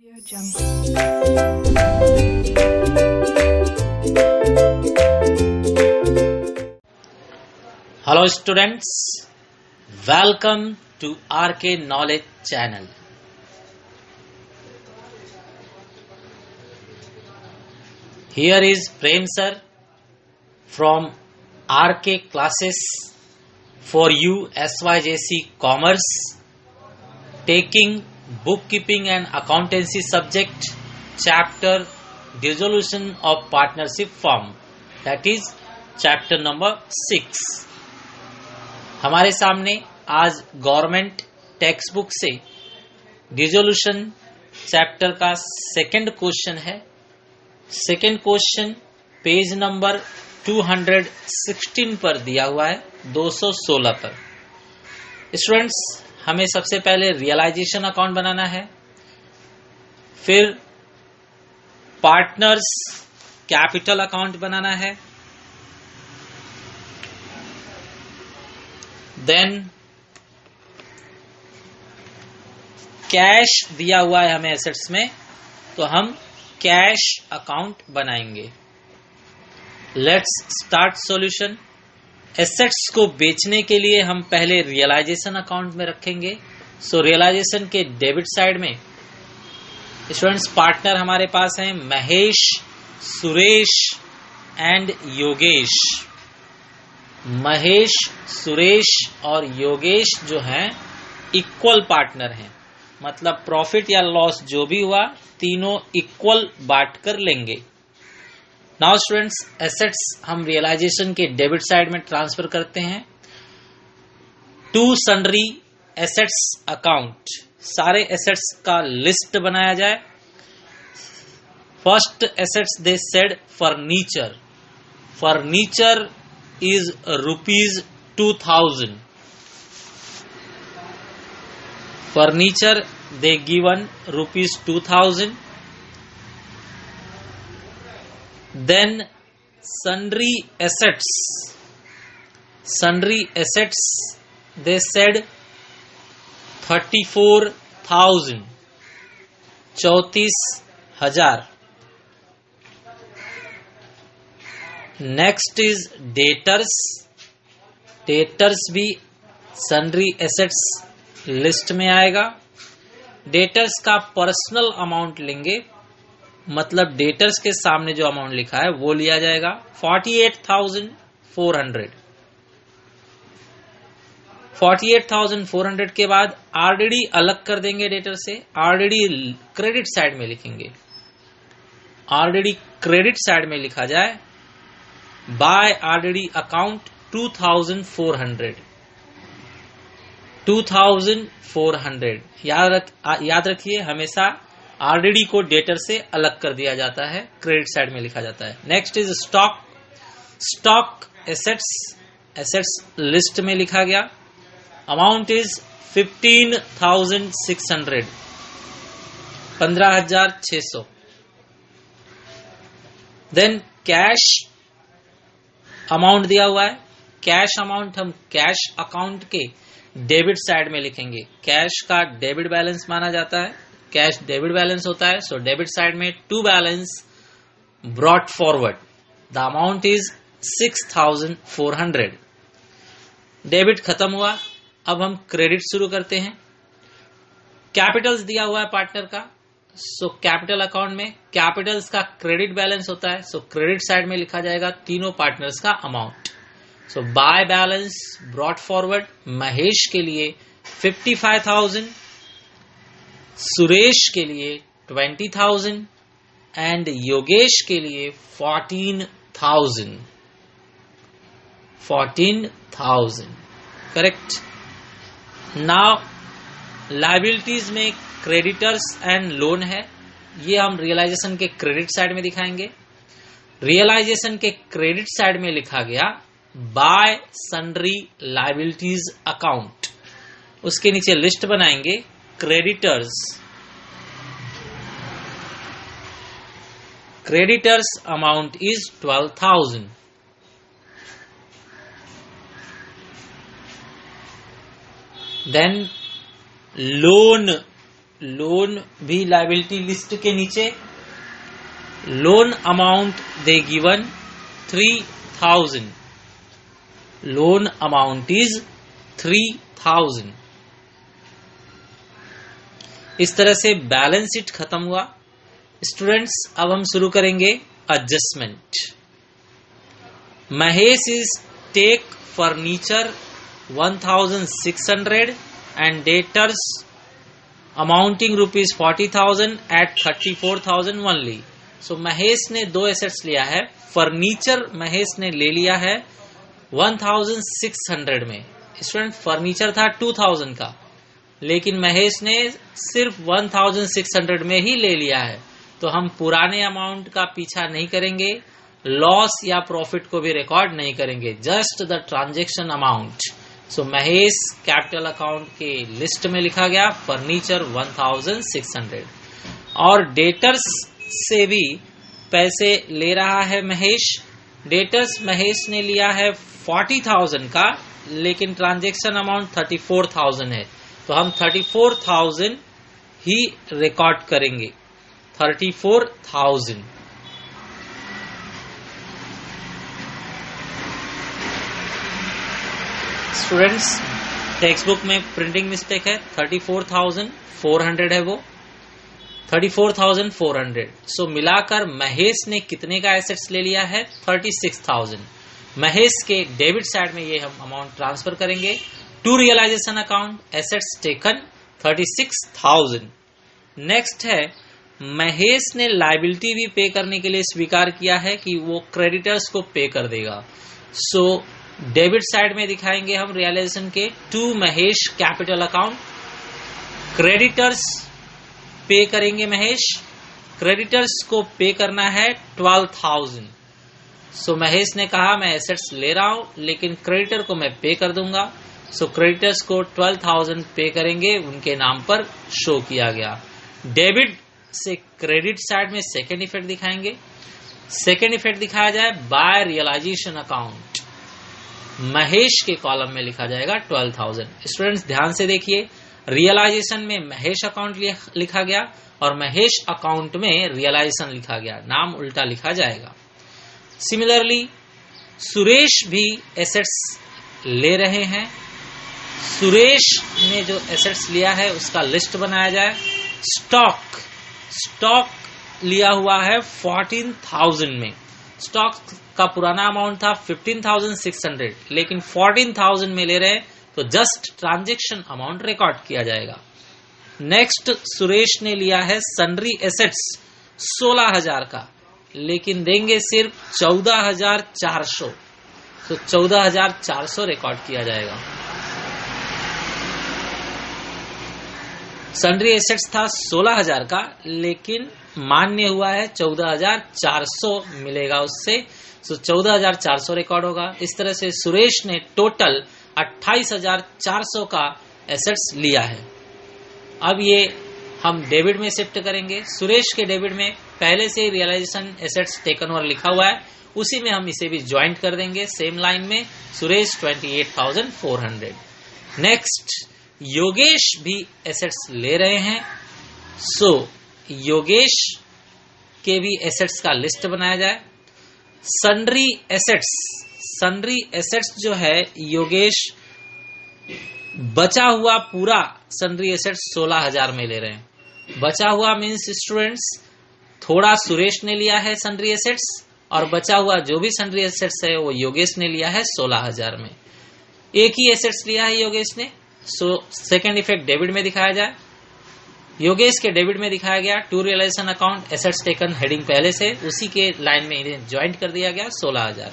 Hello students, welcome to RK Knowledge channel. Here is Prem sir from RK classes for you SYJC Commerce, taking bookkeeping and accountancy subject, chapter dissolution of partnership firm, that is chapter number 6. हमारे सामने आज government text book से dissolution chapter का second question है. Second question page number 216 पर दिया हुआ है, 216 पर. स्टूडेंट्स, हमें सबसे पहले रियलाइजेशन अकाउंट बनाना है, फिर पार्टनर्स कैपिटल अकाउंट बनाना है, देन कैश दिया हुआ है हमें एसेट्स में, तो हम कैश अकाउंट बनाएंगे. Let's start solution. एसेट्स को बेचने के लिए हम पहले रियलाइजेशन अकाउंट में रखेंगे. सो रियलाइजेशन के डेबिट साइड में स्टूडेंट्स पार्टनर हमारे पास हैं महेश, सुरेश एंड योगेश. महेश, सुरेश और योगेश जो हैं इक्वल पार्टनर हैं, मतलब प्रॉफिट या लॉस जो भी हुआ तीनों इक्वल बांट कर लेंगे. नाउ स्टूडेंट्स, एसेट्स हम रियलाइजेशन के डेबिट साइड में ट्रांसफर करते हैं टू सन्ड्री एसेट्स अकाउंट. सारे एसेट्स का लिस्ट बनाया जाए. First assets they said furniture. Furniture is rupees 2000. Furniture they given rupees 2000. Then sundry assets. Sundry assets they said 34,000. 34,000. Next is debtors. Debtors भी sundry assets list में आएगा. Debtors का personal amount लेंगे, मतलब debtors के सामने जो अमाउंट लिखा है वो लिया जाएगा. 48,400. 48,400 के बाद आरडीडी अलग कर देंगे डेटर से. आरडीडी क्रेडिट साइड में लिखेंगे. आरडीडी क्रेडिट साइड में लिखा जाए. Bye RDD account 2,400. 2,400 याद रखिए, हमेशा आरडीडी को डेटर से अलग कर दिया जाता है, क्रेडिट साइड में लिखा जाता है. Next is stock. Stock assets. Assets list में लिखा गया. Amount is 15,600. 15,600. Then cash amount दिया हुआ है. कैश अमाउंट हम कैश अकाउंट के डेबिट साइड में लिखेंगे. कैश का डेबिट बैलेंस माना जाता है, कैश डेबिट बैलेंस होता है. सो डेबिट साइड में to balance brought forward. The amount is 6,400. Debit खत्म हुआ. अब हम क्रेडिट शुरू करते हैं. कैपिटल्स दिया हुआ है पार्टनर का. सो कैपिटल अकाउंट में कैपिटल्स का क्रेडिट बैलेंस होता है. सो क्रेडिट साइड में लिखा जाएगा तीनों पार्टनर्स का amount. So by balance brought forward Mahesh के लिए 55,000, सुरेश के लिए 20,000 एंड योगेश के लिए 14,000. 14,000 करेक्ट. नाउ लायबिलिटीज में क्रेडिटर्स एंड लोन है. ये हम रियलाइजेशन के क्रेडिट साइड में दिखाएंगे. रियलाइजेशन के क्रेडिट साइड में लिखा गया बाय सन्ड्री लायबिलिटीज अकाउंट. उसके नीचे लिस्ट बनाएंगे. Creditors. Creditors amount is 12,000. Then loan loan भी लायबिलिटी लिस्ट के नीचे, loan amount the given 3000, loan amount is 3000। इस तरह से बैलेंस शीट खत्म हुआ। स्टूडेंट्स, अब हम शुरू करेंगे adjustment. Mahesh is take furniture 1600 and debtors amounting rupees 40,000 at 34,000 only. So Mahesh ने दो एसेट्स लिया है। फर्नीचर महेश ने ले लिया है 1600 में। स्टूडेंट, फर्नीचर था 2000 का, लेकिन महेश ने सिर्फ 1600 में ही ले लिया है। तो हम पुराने अमाउंट का पीछा नहीं करेंगे, लॉस या प्रॉफिट को भी रिकॉर्ड नहीं करेंगे, just the transaction amount. So Mahesh capital account के लिस्ट में लिखा गया फर्नीचर 1600। और डेटर्स से भी पैसे ले रहा है महेश। डेटर्स महेश ने लिया है 40,000 का, लेकिन ट्रांजैक्शन अमाउंट 34,000 है, तो हम 34,000 ही रिकॉर्ड करेंगे। 34,000। स्टूडेंट्स, टेक्स्ट बुक में प्रिंटिंग मिस्टेक है, 34,400 है वो, 34,400। सो मिलाकर महेश ने कितने का एसेट्स ले लिया है? 36,000। महेश के डेबिट साइड में ये हम अमाउंट ट्रांसफर करेंगे to realisation account, assets taken 36,000। Next है, महेश ने लायबिलिटी भी पे करने के लिए स्वीकार किया है कि वो क्रेडिटर्स को पे कर देगा। सो डेबिट साइड में दिखाएंगे हम रियलाइजेशन के to Mahesh capital account, creditors pay करेंगे महेश। क्रेडिटर्स को पे करना है 12,000। सो महेश ने कहा मैं एसेट्स ले रहा हूं, लेकिन क्रेडिटर को मैं पे कर दूंगा। सो क्रेडिटर्स को 12,000 पे करेंगे, उनके नाम पर शो किया गया। डेबिट से क्रेडिट साइड में सेकेंड इफेक्ट दिखाएंगे। सेकेंड इफेक्ट दिखाया जाए बाय रियलाइजेशन अकाउंट, महेश के कॉलम में लिखा जाएगा 12,000। स्टूडेंट्स, ध्यान से देखिए, रियलाइजेशन में महेश अकाउंट लिखा गया और महेश अकाउंट में रियलाइजेशन लिखा गया, नाम उल्टा लिखा जाएगा। सिमिलरली सुरेश भी एसेट्स ले रहे हैं। सुरेश ने जो एसेट्स लिया है उसका लिस्ट बनाया जाए। स्टॉक लिया हुआ है 14,000 में। स्टॉक का पुराना अमाउंट था 15,600, लेकिन 14,000 में ले रहे हैं, तो जस्ट ट्रांजैक्शन अमाउंट रिकॉर्ड किया जाएगा। नेक्स्ट, सुरेश ने लिया है सन्ड्री एसेट्स 16,000 का, लेकिन देंगे सिर्फ 14,400, तो 14,400 रिकॉर्ड किया जाएगा। सन्ड्री एसेट्स था 16,000 का, लेकिन मान्य हुआ है 14,400 मिलेगा उससे, तो 14,400 रिकॉर्ड होगा। इस तरह से सुरेश ने टोटल 28,400 का एसेट्स लिया है। अब ये हम डेबिट में शिफ्ट करेंगे। सुरेश के डेबिट में पहले से ही रियलाइजेशन एसेट्स टेकन ओवर लिखा हुआ है, उसी में हम इसे भी ज्वाइंट कर देंगे सेम लाइन में। सुरेश 28,400। नेक्स्ट, योगेश भी एसेट्स ले रहे हैं। सो योगेश के भी एसेट्स का लिस्ट बनाया जाए। सन्ड्री एसेट्स जो है योगेश बचा हुआ पूरा सन्ड्री एसेट्स 16,000 में ले रहे हैं। बचा हुआ मीन्स स्टूडेंट्स, थोड़ा सुरेश ने लिया है सन्ड्री एसेट्स, और बचा हुआ जो भी सन्ड्री एसेट्स है वो योगेश ने लिया है 16,000 में। एक ही एसेट्स लिया है योगेश ने। सो सेकेंड इफेक्ट डेबिट में दिखाया जाए। योगेश के डेबिट में दिखाया गया to realisation account, assets taken heading पहले से, उसी के लाइन में इन्हें ज्वाइंट कर दिया गया 16,000।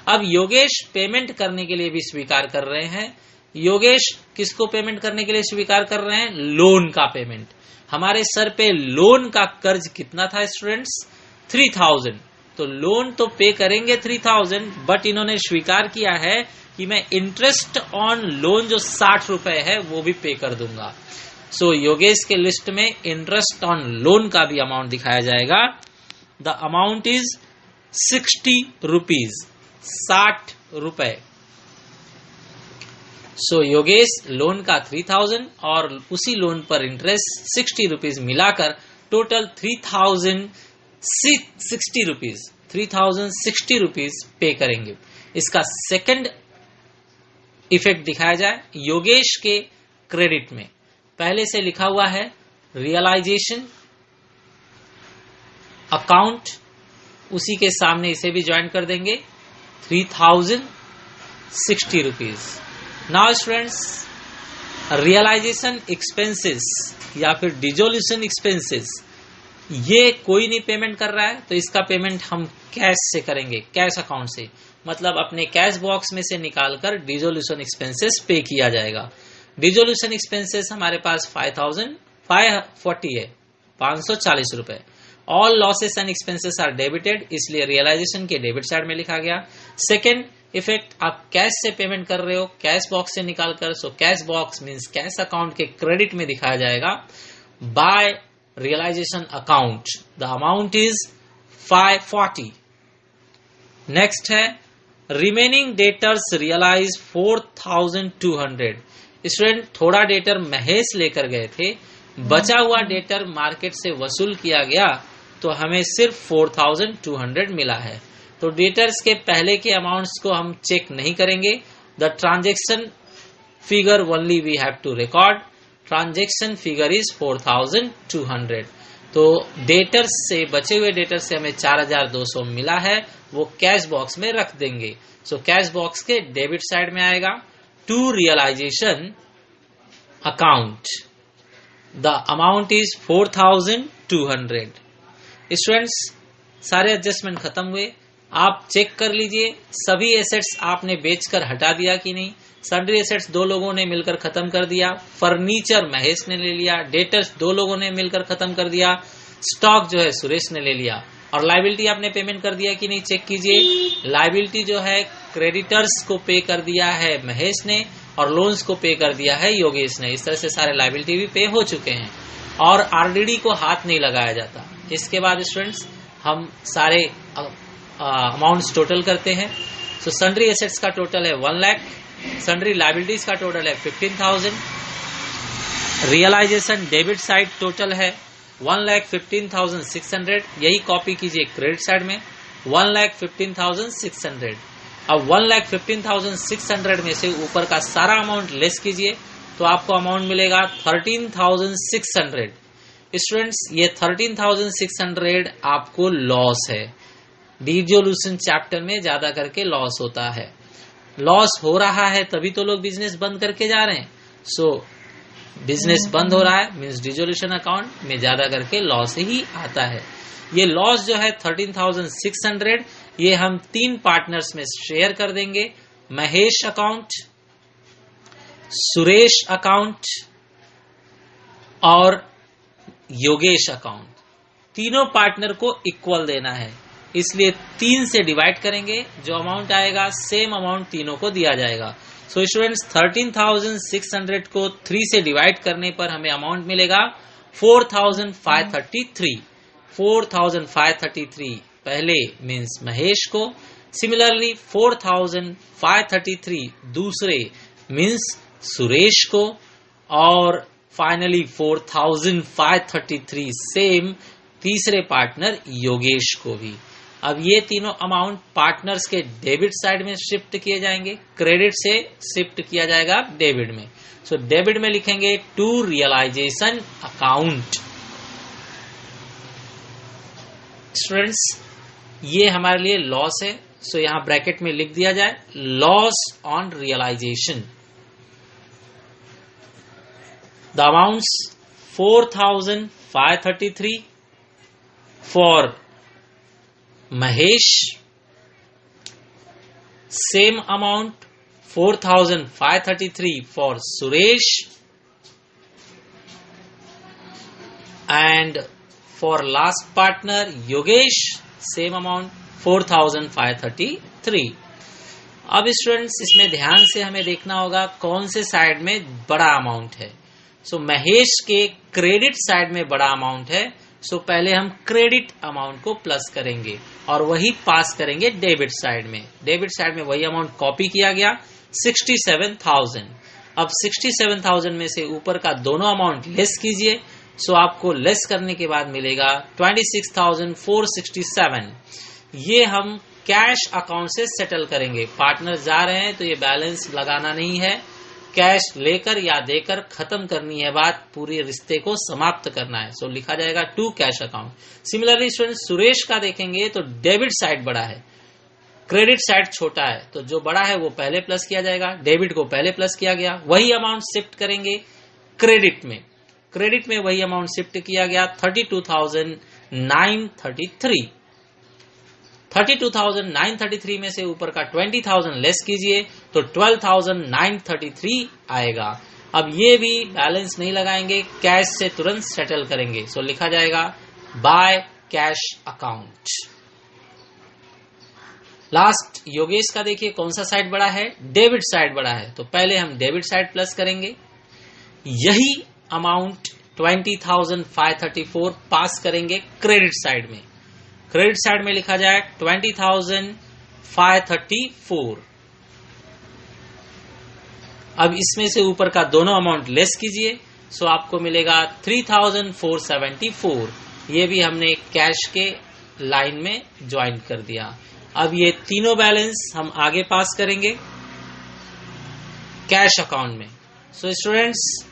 अब योगेश पेमेंट करने के लिए भी स्वीकार कर रहे हैं। योगेश किसको पेमेंट करने के लिए स्वीकार कर रहे हैं? लोन का पेमेंट। हमारे सर पे लोन का कर्ज कितना था स्टूडेंट्स? 3,000। तो लोन तो पे करेंगे 3,000, बट इन्होंने स्वीकार किया है कि मैं इंटरेस्ट ऑन लोन जो 60 रुपए है वो भी पे कर दूंगा। सो योगेश के लिस्ट में इंटरेस्ट ऑन लोन का भी अमाउंट दिखाया जाएगा। द अमाउंट इज 60 रुपीज, 60 रुपए। सो योगेश लोन का 3000 और उसी लोन पर इंटरेस्ट 60 रुपीज मिलाकर टोटल 3060 रुपीज 3060 रुपीज पे करेंगे। इसका सेकंड इफेक्ट दिखाया जाए योगेश के क्रेडिट में। पहले से लिखा हुआ है रियलाइजेशन अकाउंट, उसी के सामने इसे भी ज्वाइन कर देंगे 3060 rupees. Now students, realisation expenses या फिर डिसोल्यूशन एक्सपेंसेस, ये कोई नहीं पेमेंट कर रहा है तो इसका पेमेंट हम कैश से करेंगे, कैश अकाउंट से, मतलब अपने कैश बॉक्स में से निकालकर डिसोल्यूशन एक्सपेंसेस पे किया जाएगा। डिसोल्यूशन एक्सपेंसेस हमारे पास 540 है, 540 रुपए। All losses and expenses are debited, इसलिए रियलाइजेशन के डेबिट साइड में लिखा गया। सेकेंड इफेक्ट, आप कैश से पेमेंट कर रहे हो कैश बॉक्स से निकालकर, so cash box means cash account के क्रेडिट में दिखाया जाएगा by realisation account. The amount is 540। Next है रिमेनिंग डेटर्स रियलाइज 4200। स्टूडेंट, थोड़ा डेटर महेश लेकर गए थे, बचा हुआ डेटर मार्केट से वसूल किया गया तो हमें सिर्फ 4200 मिला है। तो डेटर्स के पहले के अमाउंट्स को हम चेक नहीं करेंगे। The transaction figure only we have to record. Transaction figure is 4200। तो डेटर्स से, बचे हुए डेटर से हमें 4200 मिला है, वो कैश बॉक्स में रख देंगे। सो कैश बॉक्स के डेबिट साइड में आएगा। To realisation account the amount is 4200। Students, सारे एडजस्टमेंट खत्म हुए। आप चेक कर लीजिए सभी एसेट्स आपने बेचकर हटा दिया कि नहीं। सन्ड्री एसेट्स 2 लोगों ने मिलकर खत्म कर दिया, फर्नीचर महेश ने ले लिया, डेटर्स 2 लोगों ने मिलकर खत्म कर दिया, स्टॉक जो है सुरेश ने ले लिया। और लाइबिलिटी आपने पेमेंट कर दिया कि नहीं, चेक कीजिए। लाइबिलिटी जो है क्रेडिटर्स को पे कर दिया है महेश ने और लोन्स को पे कर दिया है योगेश ने। इस तरह से सारे लाइबिलिटी भी पे हो चुके हैं और आरडीडी को हाथ नहीं लगाया जाता। इसके बाद स्टूडेंट्स हम सारे अमाउंट्स टोटल करते हैं। सो सन्ड्री एसेट्स का टोटल है 1 लाख, सन्ड्री लाइबिलिटीज का टोटल है 15,000, रियलाइजेशन डेबिट साइड टोटल है 1,15,600। यही कॉपी कीजिए क्रेडिट साइड में 1,15,600। अब 1,15,600 में से ऊपर का सारा अमाउंट लेस कीजिए तो आपको अमाउंट मिलेगा 13,600। स्टूडेंट्स, ये 13,600 आपको लॉस है। डिसोल्यूशन चैप्टर में ज्यादा करके लॉस होता है। लॉस हो रहा है तभी तो लोग बिजनेस बंद करके जा रहे हैं। सो बिजनेस बंद हो रहा है मीन्स डिसोल्यूशन अकाउंट में ज्यादा करके लॉस ही आता है। ये लॉस जो है 13,600, ये हम 3 पार्टनर्स में शेयर कर देंगे। महेश अकाउंट, सुरेश अकाउंट और योगेश अकाउंट, तीनों पार्टनर को इक्वल देना है, इसलिए 3 से डिवाइड करेंगे। जो अमाउंट आएगा सेम अमाउंट तीनों को दिया जाएगा। सो स्टूडेंट्स, 13,600 को 3 से डिवाइड करने पर हमें अमाउंट मिलेगा 4,533। 4,533 पहले मीन्स महेश को, सिमिलरली 4,533 दूसरे मीन्स सुरेश को, और फाइनली 4,533 सेम तीसरे पार्टनर योगेश को भी। अब ये तीनों अमाउंट पार्टनर्स के डेबिट साइड में शिफ्ट किए जाएंगे, क्रेडिट से शिफ्ट किया जाएगा डेबिट में। सो डेबिट में लिखेंगे टू रियलाइजेशन अकाउंट। स्टूडेंट्स, ये हमारे लिए लॉस है, सो यहां ब्रैकेट में लिख दिया जाए loss on realisation. The amounts 4,533 for Mahesh, same amount 4,533 for Suresh, and for last partner Yogesh same amount 4,533। अब स्टूडेंट्स, इसमें ध्यान से हमें देखना होगा कौन से साइड में बड़ा अमाउंट है। सो महेश के क्रेडिट साइड में बड़ा अमाउंट है, सो पहले हम क्रेडिट अमाउंट को प्लस करेंगे और वही पास करेंगे डेबिट साइड में। डेबिट साइड में वही अमाउंट कॉपी किया गया 67,000। अब 67,000 में से ऊपर का दोनों अमाउंट लेस कीजिए। सो आपको लेस करने के बाद मिलेगा 26,467। ये हम कैश अकाउंट से सेटल करेंगे। पार्टनर जा रहे हैं तो ये बैलेंस लगाना नहीं है, कैश लेकर या देकर खत्म करनी है बात, पूरे रिश्ते को समाप्त करना है। सो लिखा जाएगा to cash account. Similarly student Suresh का देखेंगे तो डेबिट साइड बड़ा है, क्रेडिट साइड छोटा है, तो जो बड़ा है वो पहले प्लस किया जाएगा, डेबिट को पहले प्लस किया गया। वही अमाउंट शिफ्ट करेंगे क्रेडिट में, क्रेडिट में वही अमाउंट शिफ्ट किया गया 32,933। 32,933 में से ऊपर का 20,000 लेस कीजिए तो 12,933 आएगा। अब ये भी बैलेंस नहीं लगाएंगे, कैश से तुरंत सेटल करेंगे। सो लिखा जाएगा by cash account. Last Yogesh का देखिए कौन सा साइड बड़ा है, डेबिट साइड बड़ा है, तो पहले हम डेबिट साइड प्लस करेंगे। यही अमाउंट 20,534 पास करेंगे क्रेडिट साइड में। क्रेडिट साइड में लिखा जाए 20,534। अब इसमें से ऊपर का दोनों अमाउंट लेस कीजिए, सो आपको मिलेगा 3,474। ये भी हमने कैश के लाइन में ज्वाइन कर दिया। अब ये तीनों बैलेंस हम आगे पास करेंगे कैश अकाउंट में। सो स्टूडेंट्स,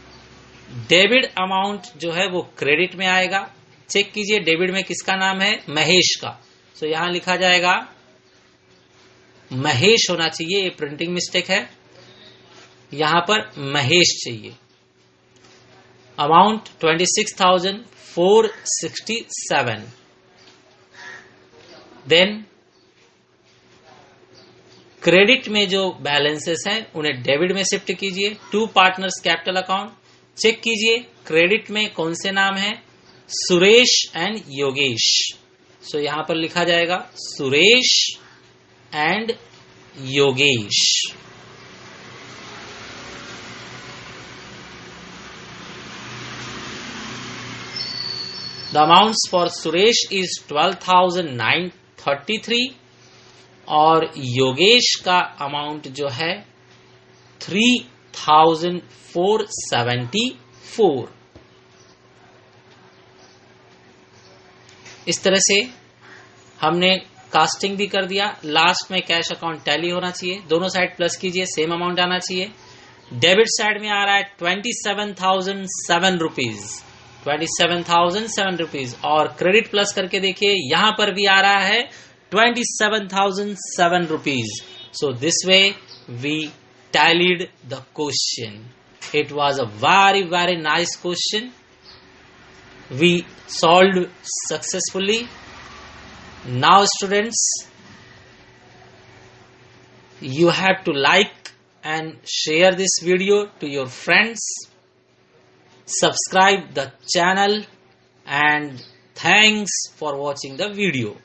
डेबिट अमाउंट जो है वो क्रेडिट में आएगा। चेक कीजिए डेबिट में किसका नाम है, महेश का। सो यहां लिखा जाएगा महेश होना चाहिए, ये प्रिंटिंग मिस्टेक है, यहां पर महेश चाहिए। अमाउंट 26,467। देन क्रेडिट में जो बैलेंसेस हैं उन्हें डेबिट में शिफ्ट कीजिए। To partners capital account. Check कीजिए क्रेडिट में कौन से नाम है, सुरेश एंड योगेश। सो यहां पर लिखा जाएगा Suresh and Yogesh. The amounts for Suresh is 12,933 और योगेश का अमाउंट जो है 3,474। इस तरह से हमने कास्टिंग भी कर दिया। लास्ट में कैश अकाउंट टैली होना चाहिए, दोनों साइड प्लस कीजिए, सेम अमाउंट आना चाहिए। डेबिट साइड में आ रहा है 27,007 रुपीज, 27,007 रुपीज, और क्रेडिट प्लस करके देखिए यहां पर भी आ रहा है 27,007 rupees. So this way we tallied the question. It was a very very nice question. We solved successfully. Now students, you have to like and share this video to your friends. Subscribe the channel and thanks for watching the video.